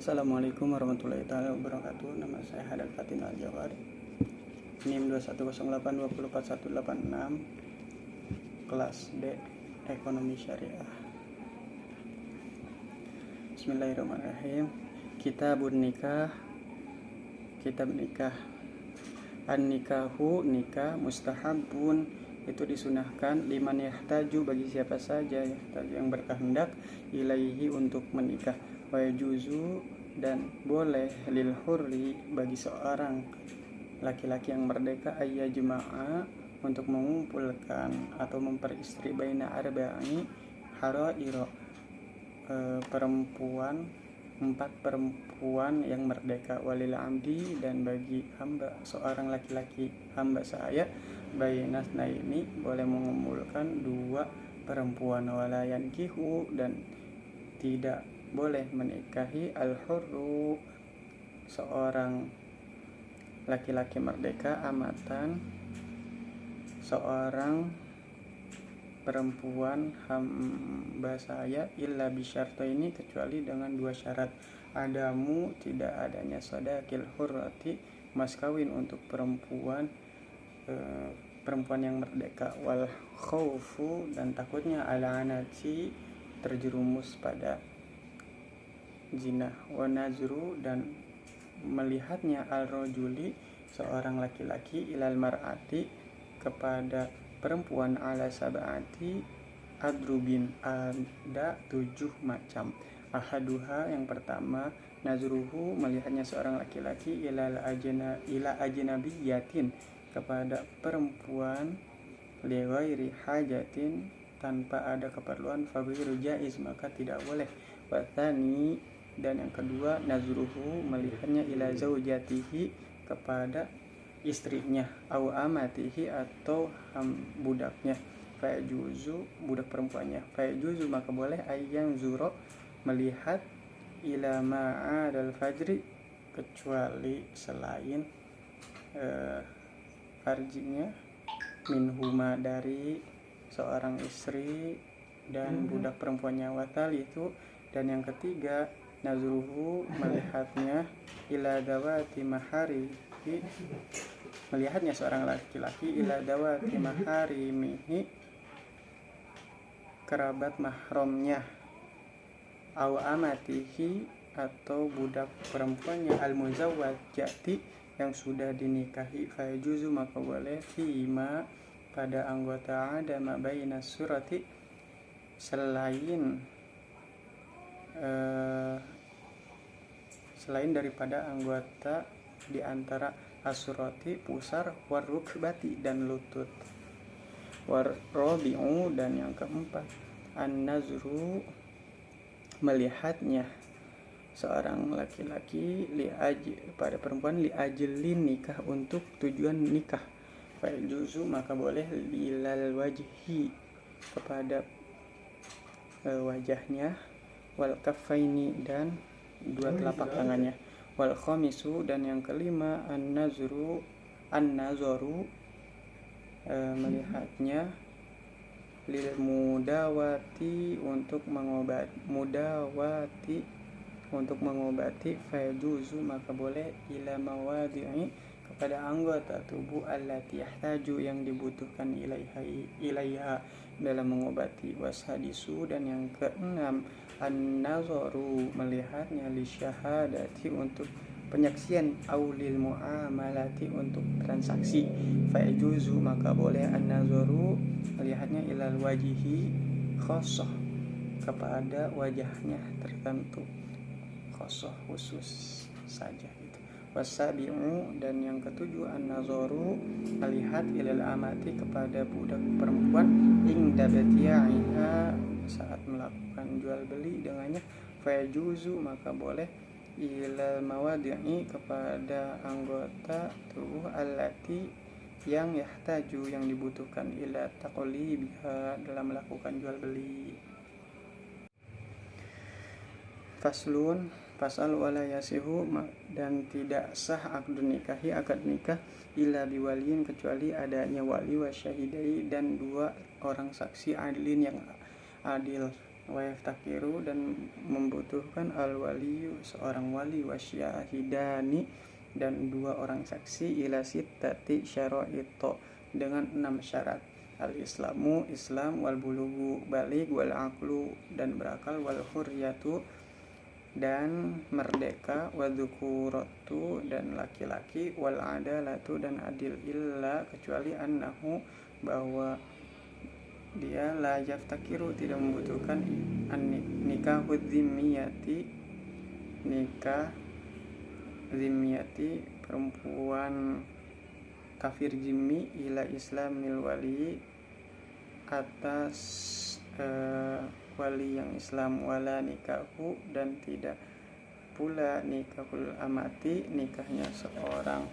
Assalamualaikum warahmatullahi wabarakatuh. Nama saya Hadal Fatin Al-Jawad, NIM 210824186, kelas D Ekonomi Syariah. Bismillahirrahmanirrahim. Kitabun nikah. Kitab nikah. An-nikahu, nikah, mustahabun, itu disunahkan, liman yahtaju, bagi siapa saja yang berkehendak, ilaihi, untuk menikah, wa yajuzu, dan boleh, lil hurri, bagi seorang laki-laki yang merdeka, ayyajma'a, untuk mengumpulkan atau memperistri, baina arba'i harairo, empat perempuan yang merdeka, walil amdi, dan bagi hamba, seorang laki-laki hamba saya, bainas naini, boleh mengumpulkan dua perempuan, walayan kihu, dan tidak boleh menikahi al-hurru, seorang laki-laki merdeka, amatan, seorang perempuan hamba saya, illa bisyarto, ini kecuali dengan dua syarat. Adamu, tidak adanya sadaqil hurrati, mas kawin untuk perempuan yang merdeka, wal khaufu, dan takutnya, ala anati, terjerumus pada zina, wa nazru, dan melihatnya, al rojuli, seorang laki-laki, ilal mar'ati, kepada perempuan, ala sab'ati adrubin, ada 7 macam. Ahaduha, yang pertama, nazruhu, melihatnya seorang laki-laki, ila ajnabiyatin, kepada perempuan, li ghairi hajatin, tanpa ada keperluan, fabiru jaiz, maka tidak boleh. Wathani, dan yang kedua, nazruhu, melihatnya, ila zaujatihi, kepada istrinya, au amatihi, atau budaknya, fayajuzu, budak perempuannya, fayajuzu, maka boleh, ayang zuro, melihat, ila ma'adal fajri, kecuali selain farjinya, minhuma, dari seorang istri dan budak perempuannya, watal, itu, dan yang ketiga, nazruhu, melihatnya, ila dawati mahari, melihatnya seorang laki-laki, ila dawati maharimihi, kerabat mahramnya, au amatihi, atau budak perempuannya, al muzawwajati, yang sudah dinikahi, fayajuzu, maka boleh, fima, pada anggota, ada ma baina surati, selain daripada anggota di antara asurati, pusar, warukbati, dan lutut. Warrobi'u, dan yang keempat, an-nazru, melihatnya seorang laki-laki, pada perempuan, li ajlin nikah, untuk tujuan nikah, fayajuzu, maka boleh, lilal wajhi, kepada wajahnya, wal kaffaini, dan dua telapak tangannya, wal khamisu, dan yang kelima, an-nazaru, melihatnya, lil mudawati, untuk mengobati, fayajuzu, maka boleh, ila mawadi'i, kepada anggota tubuh, allati yahtaju, yang dibutuhkan, ilaiha, dalam mengobati, washadisu, dan yang keenam, an-nazaru, melihatnya, li syahadati, untuk penyaksian, aulil muamalati, untuk transaksi, fayajuzu, maka boleh, an-nazaru, melihatnya, ilal wajihi khosoh, kepada wajahnya tertentu, khosoh, khusus saja gitu. Wasabi'u, dan yang ketujuh, an-nazaru, melihat, ilal amati, kepada budak perempuan, ingda batiya'iha, saat melakukan jual beli dengannya, fayajuzu, maka boleh, ilal mawadi'i, kepada anggota tubuh, allati, yang yahtaju, yang dibutuhkan, ila taqlibiha, dalam melakukan jual beli. Faslun, pasal, wala yasihu, dan tidak sah akad nikah, illa biwaliin, kecuali adanya wali, wa syahidai, dan dua orang saksi, adilin, yang adil, wa yaftakiru dan membutuhkan al waliyu seorang wali wasyahidani dan 2 orang saksi ila sittati syara'ito dengan 6 syarat. Al islamu Islam, wal bulugu balik, wal aqlu dan berakal, wal hurriyatu dan merdeka, wal dzukuratu dan laki-laki, wal adalatu dan adil, illa kecuali annahu bahwa dia la yaftakiru tidak membutuhkan nikahud zimmiyati nikah zimmiyati perempuan kafir zimmi ila islamil wali atas wali yang Islam, wala nikahu dan tidak pula nikahul amati nikahnya seorang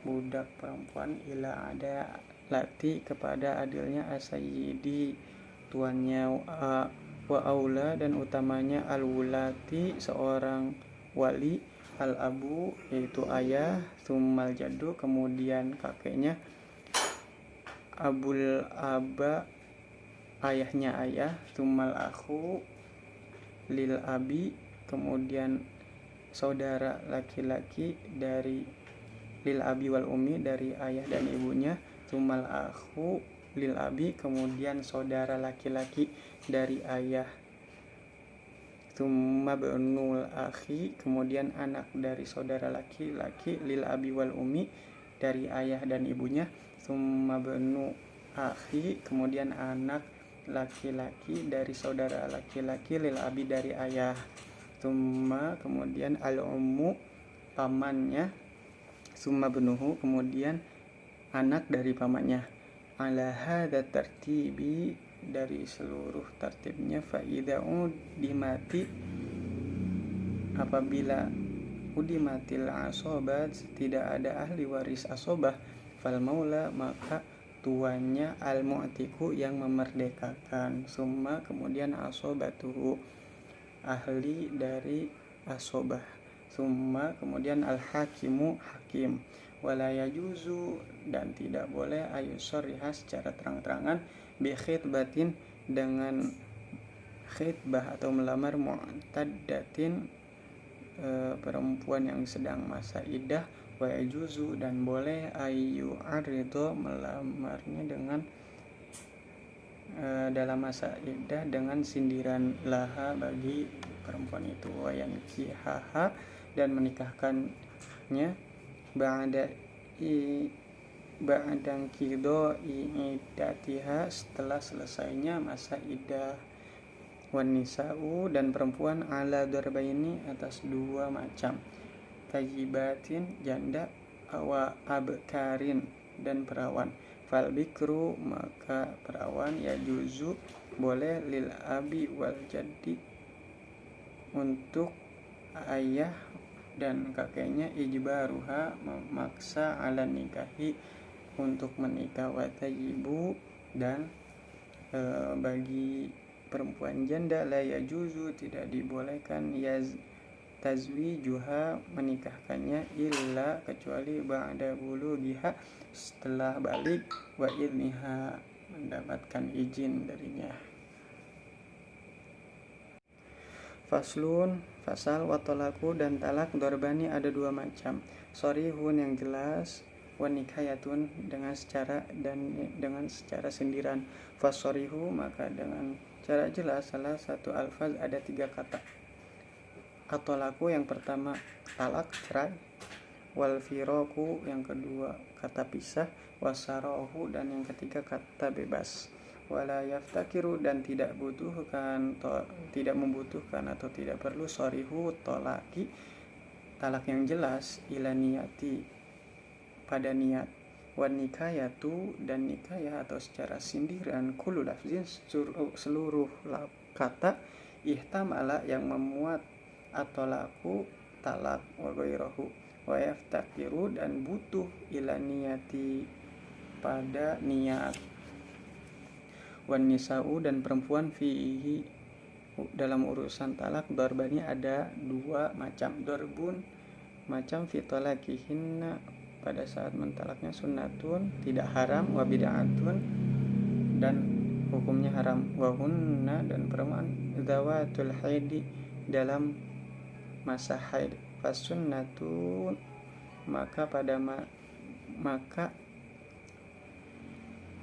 budak perempuan ila ada lati kepada adilnya asayyidi tuannya, wa aula dan utamanya al wulati seorang wali, al abu yaitu ayah, summal jaddu kemudian kakeknya, abul aba ayahnya ayah, summal akhu lil abi kemudian saudara laki-laki dari lil abi wal ummi dari ayah dan ibunya, summal akhu lil abi kemudian saudara laki-laki dari ayah, summa bnul akhi kemudian anak dari saudara laki-laki lil abi wal ummi dari ayah dan ibunya, summa bnu akhi kemudian anak laki-laki dari saudara laki-laki lil abi dari ayah, summa kemudian al ummu pamannya, summa bnuhu kemudian anak dari pamannya, ala hadza tartibi dari seluruh tertibnya, faida udimati apabila udimatil asobat tidak ada ahli waris asobah, fal maula maka tuannya al mu'tiku yang memerdekakan, summa kemudian asobatuhu ahli dari asobah, summa kemudian al hakimu hakim, wala yajuzu dan tidak boleh ayusoriha secara terang-terangan bi khitbatin dengan khitbah atau melamar mu'taddatin perempuan yang sedang masa iddah, wa yajuzu dan boleh ayu arido melamarnya dengan dalam masa iddah dengan sindiran laha bagi perempuan itu, wa yankihaha dan menikahkannya ba'dan kido iddatiha setelah selesainya masa iddah, wan nisa'u dan perempuan ala darbaini atas 2 macam, tayyibatin janda, wa abkarin dan perawan, fal bikru maka perawan ya juzu boleh lil abi wal jaddi untuk ayah dan kakeknya, ijbaruha memaksa ala nikahi untuk menikah, wa tayyibu dan bagi perempuan janda la yajuzu tidak dibolehkan tazwijuha menikahkannya illa kecuali ba'da bulughiha setelah balik, wa idniha mendapatkan izin darinya. Faslun fasal, wa talaku dan talak dorbani ada 2 macam, sorihun yang jelas, wa nikayatun dengan secara dan dengan secara sindiran. Fasorihu maka dengan cara jelas salah satu alfaz ada 3 kata, atolaku yang pertama talak cerai, wal firoku yang kedua kata pisah, wasarohu dan yang ketiga kata bebas, wala yaftakiru dan tidak membutuhkan atau tidak perlu sorihu tolaki talak yang jelas, ila niyati pada niat, wan nikayatu dan nikayah atau secara sindiran, kullu lafzin seluruh kata, ihtamala yang memuat atolaku talak, wa ghairahu wa yaftakiru dan butuh ila niyati pada niat, wan nisa'u dan perempuan fihi dalam urusan talak darbani ada 2 macam, darbun macam fitolakihinna pada saat mentalaknya sunnatun tidak haram, wa bid'atun dan hukumnya haram. Wahunna dan perempuan zawatul haidi dalam masa haid. Fasunnatun maka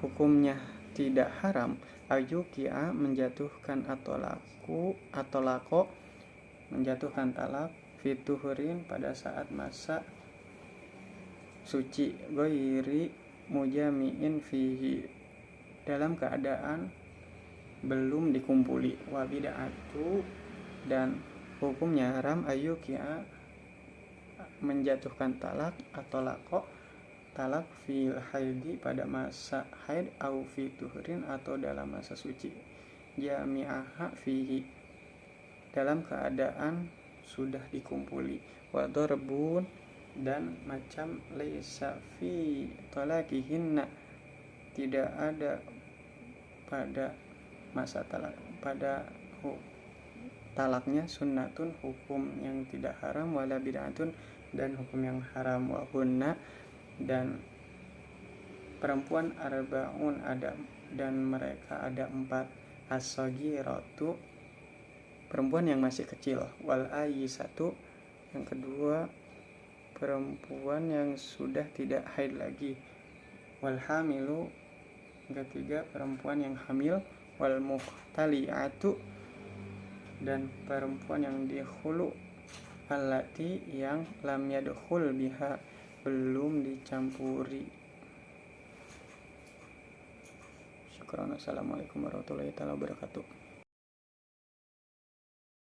hukumnya tidak haram ayukia menjatuhkan atau lako menjatuhkan talak fituhurin pada saat masa suci goiri mujamiin fihi dalam keadaan belum dikumpuli. Wabida'atu dan hukumnya haram ayukia menjatuhkan talak atau lako talak fil haidi pada masa haid au fi tuhurin atau dalam masa suci jami'aha fihi dalam keadaan sudah dikumpuli. Wa darbun dan macam laisa fi talaqihinna tidak ada pada masa talaknya sunnatun hukum yang tidak haram wala bid'atun dan hukum yang haram. Wa hunna dan perempuan arbaun ada dan mereka ada 4 as-saghiratu perempuan yang masih kecil wal ayyisatu yang kedua perempuan yang sudah tidak haid lagi wal hamilu yang ketiga perempuan yang hamil wal muhtali'atu dan perempuan yang dihulu allati yang lam yadkhul biha belum dicampuri. Syukran. Assalamualaikum warahmatullahi wabarakatuh.